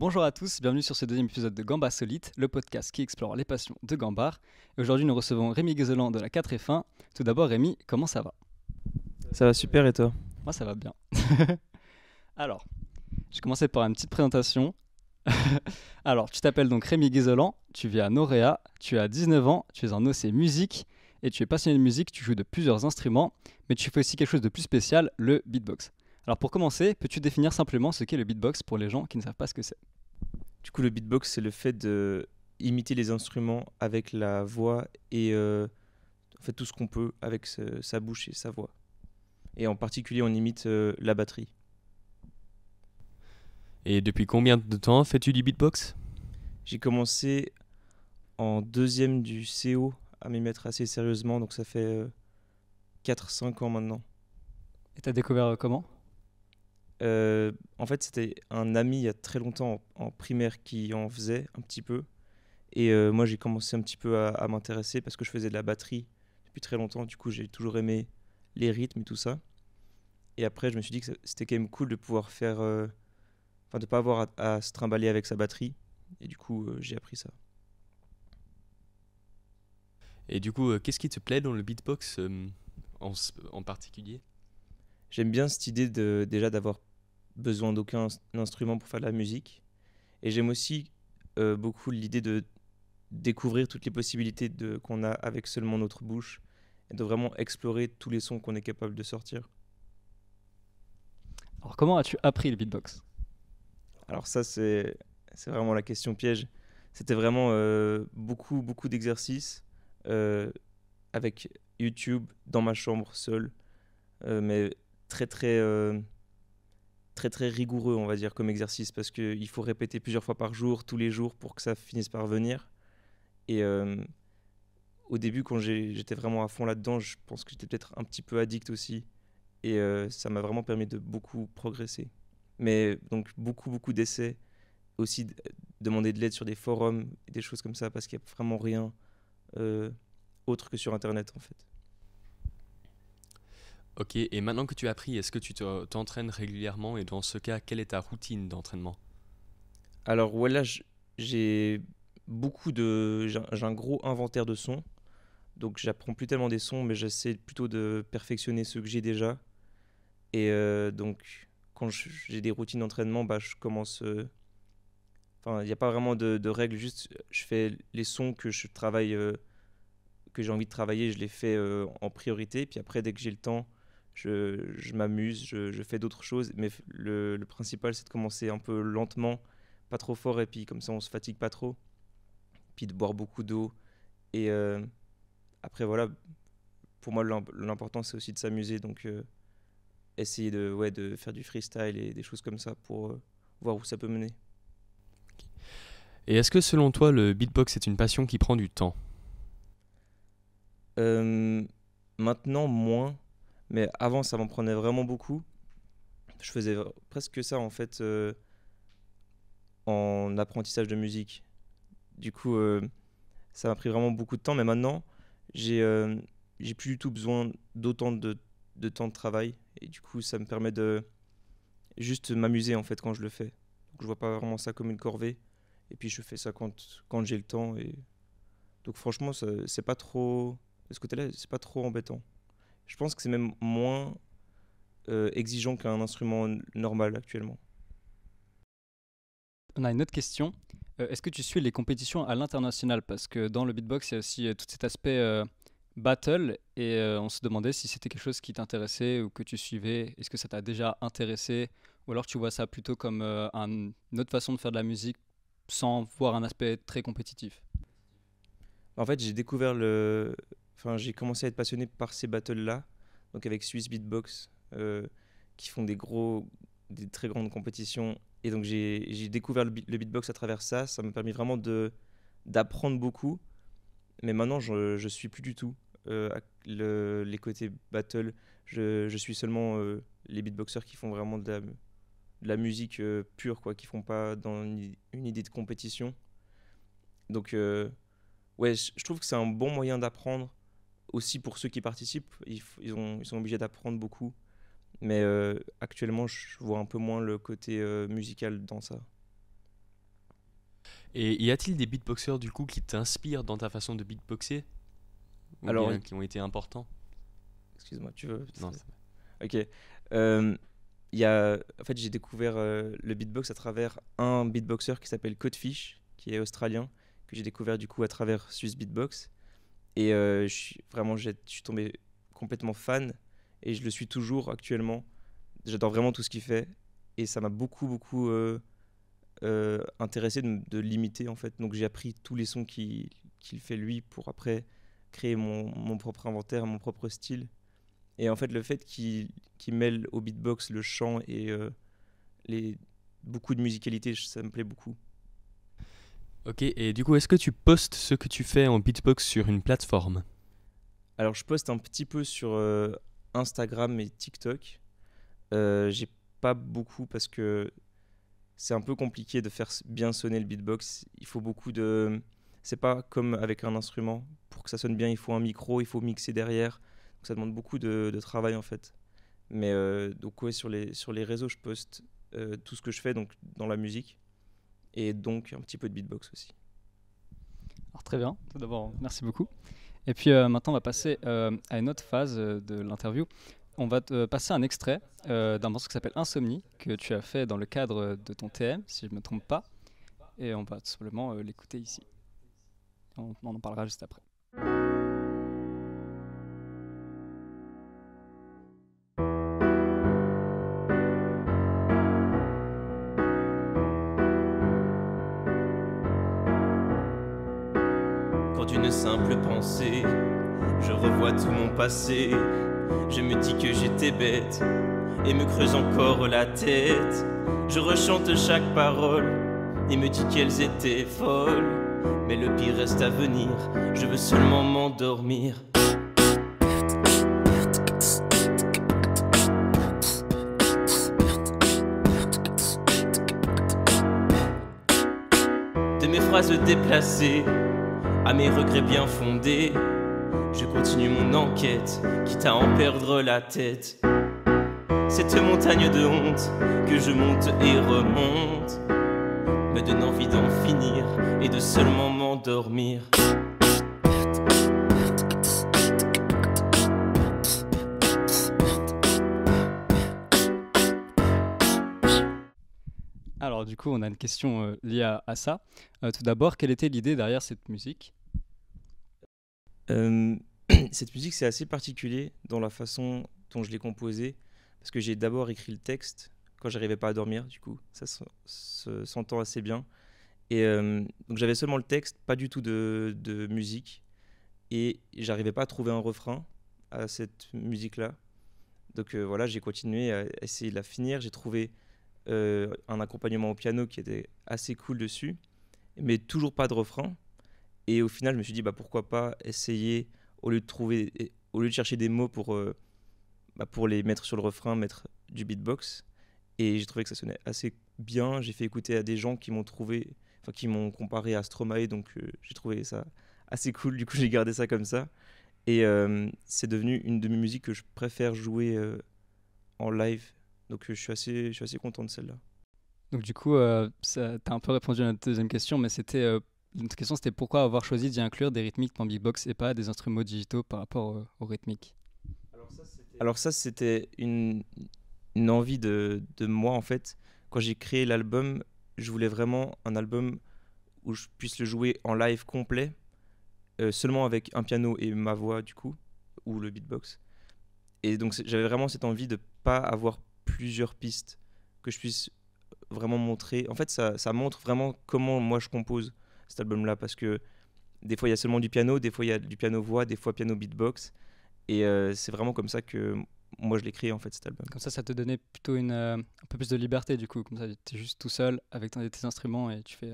Bonjour à tous, bienvenue sur ce deuxième épisode de Gamba Solite, le podcast qui explore les passions de Gambard. Et aujourd'hui, nous recevons Rémi Guézelan de la 4F1. Tout d'abord, Rémi, comment ça va? Ça va super et toi? Moi, ça va bien. Alors, je vais commencer par une petite présentation. Alors, tu t'appelles donc Rémi Guézelan, tu vis à Noréa, tu as 19 ans, tu es en OC musique et tu es passionné de musique, tu joues de plusieurs instruments, mais tu fais aussi quelque chose de plus spécial, le beatbox. Alors pour commencer, peux-tu définir simplement ce qu'est le beatbox pour les gens qui ne savent pas ce que c'est? Du coup, le beatbox, c'est le fait de imiter les instruments avec la voix et en fait tout ce qu'on peut avec sa bouche et sa voix. Et en particulier, on imite la batterie. Et depuis combien de temps fais-tu du beatbox? J'ai commencé en deuxième du CO à m'y mettre assez sérieusement, donc ça fait 4-5 ans maintenant. Et t'as découvert comment? En fait, c'était un ami il y a très longtemps en primaire qui en faisait un petit peu. Et moi, j'ai commencé un petit peu à m'intéresser parce que je faisais de la batterie depuis très longtemps. Du coup, j'ai toujours aimé les rythmes et tout ça. Et après, je me suis dit que c'était quand même cool de pouvoir faire. Enfin, de pas avoir à se trimballer avec sa batterie. Et du coup, j'ai appris ça. Et du coup, qu'est-ce qui te plaît dans le beatbox en particulier? J'aime bien cette idée déjà d'avoir besoin d'aucun instrument pour faire de la musique. Et j'aime aussi beaucoup l'idée de découvrir toutes les possibilités qu'on a avec seulement notre bouche et de vraiment explorer tous les sons qu'on est capable de sortir. Alors comment as-tu appris le beatbox? Alors ça, c'est vraiment la question piège. C'était vraiment beaucoup d'exercices euh, avec YouTube dans ma chambre seul, mais très très très rigoureux, on va dire, comme exercice parce qu'il faut répéter plusieurs fois par jour, tous les jours, pour que ça finisse par venir. Et au début, quand j'étais vraiment à fond là-dedans, je pense que j'étais peut-être un petit peu addict aussi. Et ça m'a vraiment permis de beaucoup progresser. Mais donc beaucoup d'essais, aussi demander de l'aide sur des forums et des choses comme ça, parce qu'il n'y a vraiment rien euh, autre que sur Internet en fait. Ok, et maintenant que tu as appris, est-ce que t'entraînes régulièrement et dans ce cas, quelle est ta routine d'entraînement? Alors voilà, j'ai j'ai un gros inventaire de sons, donc j'apprends plus tellement des sons, mais j'essaie plutôt de perfectionner ceux que j'ai déjà. Et donc quand j'ai des routines d'entraînement, bah, je commence. Enfin, il n'y a pas vraiment de règles, juste je fais les sons que je travaille, que j'ai envie de travailler, je les fais en priorité. Puis après, dès que j'ai le temps, je m'amuse, je fais d'autres choses. Mais le principal, c'est de commencer un peu lentement, pas trop fort, et puis comme ça, on se fatigue pas trop. Puis de boire beaucoup d'eau. Et après, voilà, pour moi, l'important, c'est aussi de s'amuser. Donc, essayer ouais, de faire du freestyle et des choses comme ça pour voir où ça peut mener. Et est-ce que selon toi, le beatbox est une passion qui prend du temps? Euh, Maintenant, moins. Mais avant, ça m'en prenait vraiment beaucoup. Je faisais presque ça, en fait, en apprentissage de musique. Du coup, ça m'a pris vraiment beaucoup de temps. Mais maintenant, j'ai j'ai plus du tout besoin d'autant de temps de travail. Et du coup, ça me permet de juste m'amuser, en fait, quand je le fais. Donc, je vois pas vraiment ça comme une corvée. Et puis, je fais ça quand j'ai le temps. Et donc, franchement, c'est pas trop... De ce côté-là, c'est pas trop embêtant. Je pense que c'est même moins exigeant qu'un instrument normal actuellement. On a une autre question. Est-ce que tu suis les compétitions à l'international? Parce que dans le beatbox, il y a aussi tout cet aspect battle et on se demandait si c'était quelque chose qui t'intéressait ou que tu suivais. Est-ce que ça t'a déjà intéressé ou alors tu vois ça plutôt comme une autre façon de faire de la musique sans voir un aspect très compétitif? En fait, enfin, j'ai commencé à être passionné par ces battles-là, donc avec Swiss Beatbox, qui font des très grandes compétitions. Et donc j'ai découvert le beatbox à travers ça. Ça m'a permis vraiment d'apprendre beaucoup. Mais maintenant, je suis plus du tout les côtés battle. Je suis seulement les beatboxers qui font vraiment de la musique pure, quoi, qui font pas dans une idée de compétition. Donc, ouais, je trouve que c'est un bon moyen d'apprendre aussi pour ceux qui participent. Ils sont obligés d'apprendre beaucoup. Mais actuellement, je vois un peu moins le côté musical dans ça. Et y a-t-il des beatboxers du coup qui t'inspirent dans ta façon de beatboxer? Ou Alors, bien qui ont été importants? excuse-moi, tu veux? Non, ça va. Ok. Euh, en fait, j'ai découvert le beatbox à travers un beatboxer qui s'appelle Codefish, qui est australien, que j'ai découvert du coup à travers Swiss Beatbox. Et je suis tombé complètement fan et je le suis toujours actuellement. J'adore vraiment tout ce qu'il fait et ça m'a beaucoup intéressé de l'imiter en fait. Donc j'ai appris tous les sons qu'il fait lui pour après créer mon propre inventaire, mon propre style. Et en fait, le fait qu'il mêle au beatbox le chant et les, beaucoup de musicalité, ça me plaît beaucoup. Ok, et du coup, est-ce que tu postes ce que tu fais en beatbox sur une plateforme? Alors, je poste un petit peu sur Instagram et TikTok. J'ai pas beaucoup parce que c'est un peu compliqué de faire bien sonner le beatbox. Il faut beaucoup de... C'est pas comme avec un instrument. Pour que ça sonne bien, il faut un micro, il faut mixer derrière. Donc ça demande beaucoup de travail en fait. Mais donc ouais, sur les réseaux, je poste tout ce que je fais donc dans la musique et donc un petit peu de beatbox aussi. Alors très bien, tout d'abord, merci beaucoup. Et puis maintenant, on va passer à une autre phase de l'interview. On va te passer un extrait d'un morceau qui s'appelle Insomnie, que tu as fait dans le cadre de ton TM, si je ne me trompe pas. Et on va tout simplement l'écouter ici. On en parlera juste après. Quand d'une simple pensée, je revois tout mon passé. Je me dis que j'étais bête et me creuse encore la tête. Je rechante chaque parole et me dis qu'elles étaient folles. Mais le pire reste à venir, je veux seulement m'endormir. De mes phrases déplacées à mes regrets bien fondés, je continue mon enquête, quitte à en perdre la tête. Cette montagne de honte que je monte et remonte me donne envie d'en finir et de seulement m'endormir. Alors du coup, on a une question liée à ça. Tout d'abord, quelle était l'idée derrière cette musique? Cette musique, c'est assez particulier dans la façon dont je l'ai composée, parce que j'ai d'abord écrit le texte quand j'arrivais pas à dormir, du coup, ça s'entend assez bien. Et donc j'avais seulement le texte, pas du tout de musique, et j'arrivais pas à trouver un refrain à cette musique-là. Donc voilà, j'ai continué à essayer de la finir, j'ai trouvé un accompagnement au piano qui était assez cool dessus, mais toujours pas de refrain. Et au final, je me suis dit, bah, pourquoi pas essayer, au lieu de chercher des mots pour les mettre sur le refrain, mettre du beatbox. Et j'ai trouvé que ça sonnait assez bien. J'ai fait écouter à des gens qui m'ont comparé à Stromae, donc j'ai trouvé ça assez cool. Du coup, j'ai gardé ça comme ça. Et c'est devenu une de mes musiques que je préfère jouer en live. Donc je suis assez content de celle-là. Donc du coup, t'as un peu répondu à notre deuxième question, mais notre question c'était pourquoi avoir choisi d'y inclure des rythmiques dans beatbox et pas des instruments digitaux par rapport aux rythmiques? Alors ça, c'était une envie de moi, en fait. Quand j'ai créé l'album, je voulais vraiment un album où je puisse le jouer en live complet, seulement avec un piano et ma voix, du coup, ou le beatbox. Et donc j'avais vraiment cette envie de pas avoir plusieurs pistes, que je puisse vraiment montrer. En fait, ça montre vraiment comment moi je compose cet album-là, parce que des fois il y a seulement du piano, des fois il y a du piano-voix, des fois piano beatbox. Et c'est vraiment comme ça que moi je l'ai créé en fait cet album. Comme ça te donnait plutôt un peu plus de liberté du coup, comme ça t'es juste tout seul avec tes instruments et tu fais...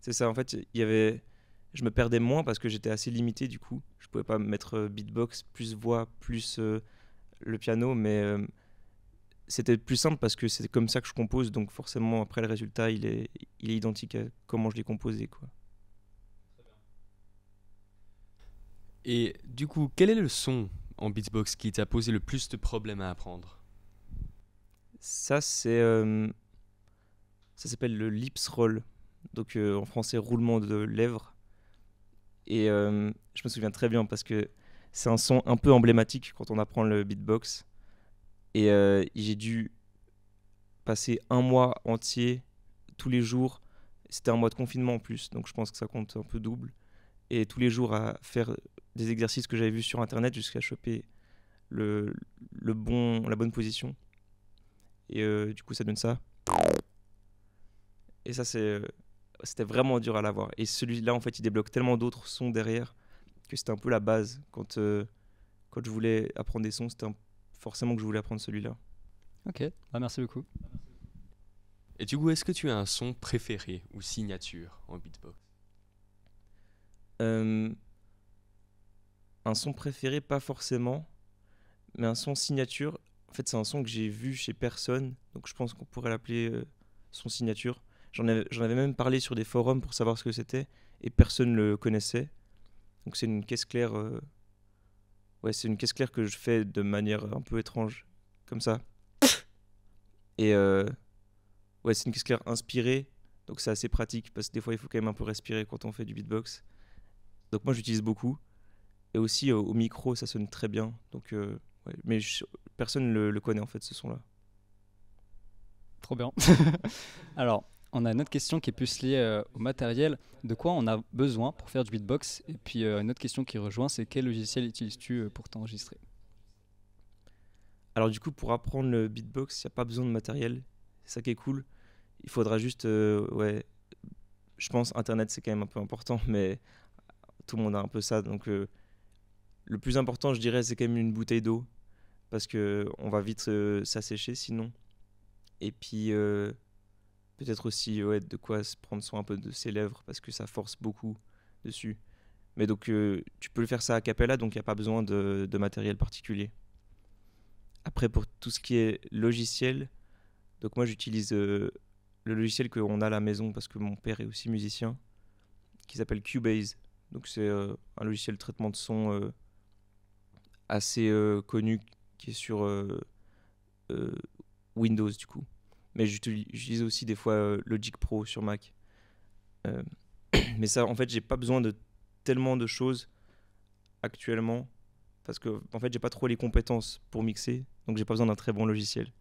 C'est ça, en fait, je me perdais moins parce que j'étais assez limité du coup. Je pouvais pas mettre beatbox, plus voix, plus le piano, mais c'était plus simple parce que c'est comme ça que je compose, donc forcément après le résultat il est identique à comment je l'ai composé, quoi. Et du coup, quel est le son en beatbox qui t'a posé le plus de problèmes à apprendre? Ça s'appelle le lips roll. donc en français roulement de lèvres. Et je me souviens très bien parce que c'est un son un peu emblématique quand on apprend le beatbox. Et j'ai dû passer un mois entier, tous les jours. C'était un mois de confinement en plus, donc je pense que ça compte un peu double. Et tous les jours à faire des exercices que j'avais vus sur internet jusqu'à choper la bonne position. Et du coup, ça donne ça. Et ça, c'était vraiment dur à l'avoir. Et celui-là, en fait, il débloque tellement d'autres sons derrière que c'était un peu la base. Quand je voulais apprendre des sons, forcément que je voulais apprendre celui-là. Ok, merci beaucoup. Et du coup, est-ce que tu as un son préféré ou signature en beatbox? Un son préféré, pas forcément, mais un son signature. En fait, c'est un son que j'ai vu chez personne, donc je pense qu'on pourrait l'appeler son signature. J'en avais même parlé sur des forums pour savoir ce que c'était, et personne ne le connaissait. Donc c'est une caisse claire. Ouais, c'est une caisse claire que je fais de manière un peu étrange, comme ça. Et ouais, c'est une caisse claire inspirée, donc c'est assez pratique parce que des fois il faut quand même un peu respirer quand on fait du beatbox. Donc moi j'utilise beaucoup. Et aussi au micro ça sonne très bien. Donc ouais. Mais personne ne le connaît en fait ce son-là. Trop bien. Alors, on a une autre question qui est plus liée au matériel. De quoi on a besoin pour faire du beatbox? Et puis une autre question qui rejoint, c'est quel logiciel utilises-tu pour t'enregistrer? Alors du coup pour apprendre le beatbox il n'y a pas besoin de matériel. C'est ça qui est cool. Il faudra juste ouais, je pense internet c'est quand même un peu important mais tout le monde a un peu ça. Donc le plus important je dirais c'est quand même une bouteille d'eau parce qu'on va vite s'assécher sinon. Et puis peut-être aussi ouais, de quoi se prendre soin un peu de ses lèvres parce que ça force beaucoup dessus. Mais donc tu peux le faire ça a cappella donc il n'y a pas besoin de matériel particulier. Après pour tout ce qui est logiciel, donc moi j'utilise le logiciel qu'on a à la maison parce que mon père est aussi musicien qui s'appelle Cubase. Donc c'est un logiciel de traitement de son assez connu qui est sur Windows du coup. Mais j'utilise aussi des fois Logic Pro sur Mac. Mais ça, en fait, j'ai pas besoin de tellement de choses actuellement parce que en fait, j'ai pas trop les compétences pour mixer, donc j'ai pas besoin d'un très bon logiciel.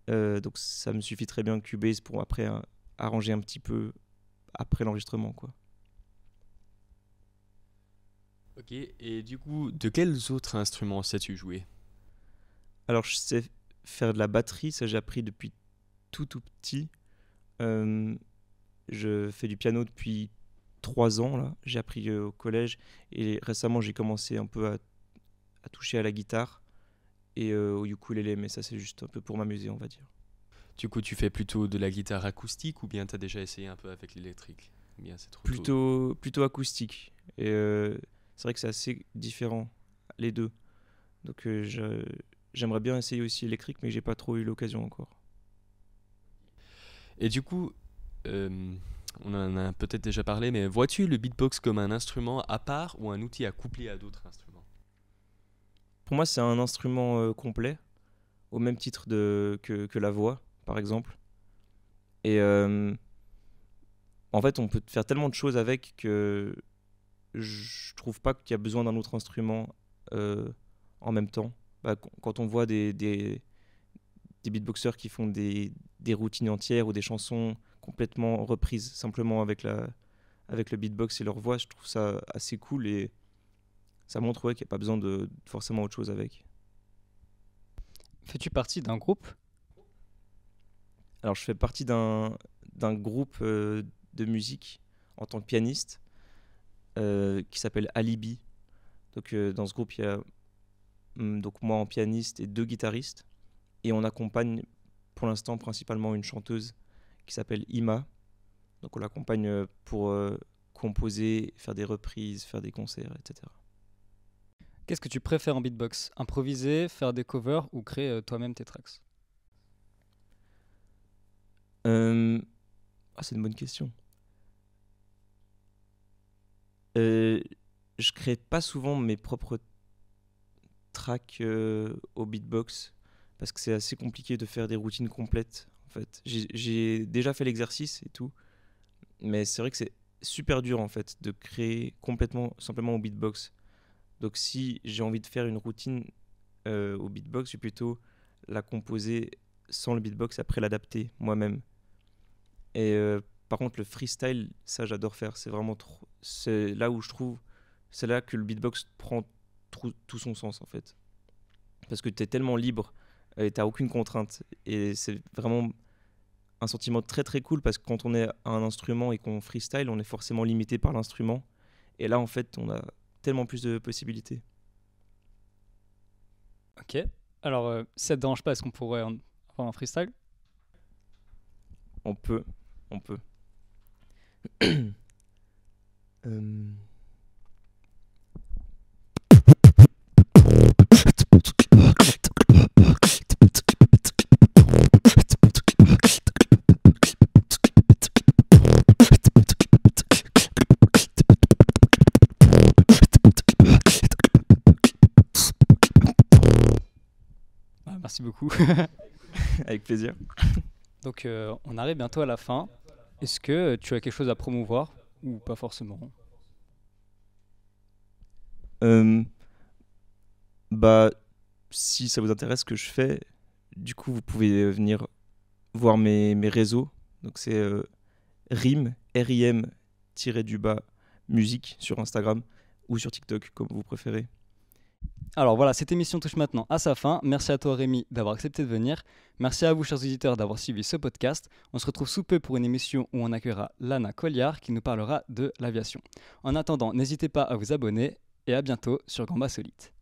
Donc ça me suffit très bien Cubase pour après arranger un petit peu après l'enregistrement, quoi. Ok, et du coup, de quels autres instruments sais-tu jouer? Alors, je sais faire de la batterie, ça j'ai appris depuis tout petit. Je fais du piano depuis 3 ans, là. J'ai appris au collège et récemment j'ai commencé un peu à toucher à la guitare et au ukulélé, mais ça c'est juste un peu pour m'amuser, on va dire. Du coup, tu fais plutôt de la guitare acoustique ou bien t'as déjà essayé un peu avec l'électrique? Ou bien c'est trop tôt? Plutôt acoustique. Et c'est vrai que c'est assez différent, les deux. Donc j'aimerais bien essayer aussi électrique, mais j'ai pas trop eu l'occasion encore. Et du coup, on en a peut-être déjà parlé, mais vois-tu le beatbox comme un instrument à part ou un outil à coupler à d'autres instruments? Pour moi, c'est un instrument complet, au même titre que la voix, par exemple. Et en fait, on peut faire tellement de choses avec que je trouve pas qu'il y a besoin d'un autre instrument en même temps. Quand on voit des beatboxers qui font des routines entières ou des chansons complètement reprises simplement avec le beatbox et leur voix, je trouve ça assez cool et ça montre ouais, qu'il n'y a pas besoin de forcément autre chose avec. Fais-tu partie d'un groupe? Alors je fais partie d'un groupe de musique en tant que pianiste qui s'appelle Alibi. Donc dans ce groupe il y a donc moi en pianiste et 2 guitaristes et on accompagne pour l'instant principalement une chanteuse qui s'appelle Ima. Donc on l'accompagne pour composer, faire des reprises, faire des concerts, etc. Qu'est-ce que tu préfères en beatbox? Improviser, faire des covers ou créer toi-même tes tracks? C'est une bonne question. Je crée pas souvent mes propres tracks au beatbox parce que c'est assez compliqué de faire des routines complètes. En fait, j'ai déjà fait l'exercice et tout, Mais c'est vrai que c'est super dur en fait de créer complètement simplement au beatbox. Donc si j'ai envie de faire une routine au beatbox, je vais plutôt la composer sans le beatbox, après l'adapter moi-même. Et par contre, le freestyle, ça j'adore faire. C'est vraiment trop. C'est là où je trouve. C'est là que le beatbox prend tout son sens en fait. Parce que tu es tellement libre et tu n'as aucune contrainte. Et c'est vraiment un sentiment très très cool parce que quand on est à un instrument et qu'on freestyle, on est forcément limité par l'instrument. Et là, en fait, on a tellement plus de possibilités. Ok. Alors, si ça te dérange pas, est-ce qu'on pourrait avoir un freestyle? On peut. Euh, Merci beaucoup. Avec plaisir. Donc, on arrive bientôt à la fin. Est-ce que tu as quelque chose à promouvoir ou pas forcément? Bah, si ça vous intéresse ce que je fais, du coup, vous pouvez venir voir mes réseaux. Donc, c'est RIM, RIM, tiré-du-bas, musique sur Instagram ou sur TikTok, comme vous préférez. Alors voilà, cette émission touche maintenant à sa fin. Merci à toi Rémi d'avoir accepté de venir. Merci à vous chers auditeurs d'avoir suivi ce podcast. On se retrouve sous peu pour une émission où on accueillera Lana Colliard qui nous parlera de l'aviation. En attendant, n'hésitez pas à vous abonner et à bientôt sur Gamba Solite.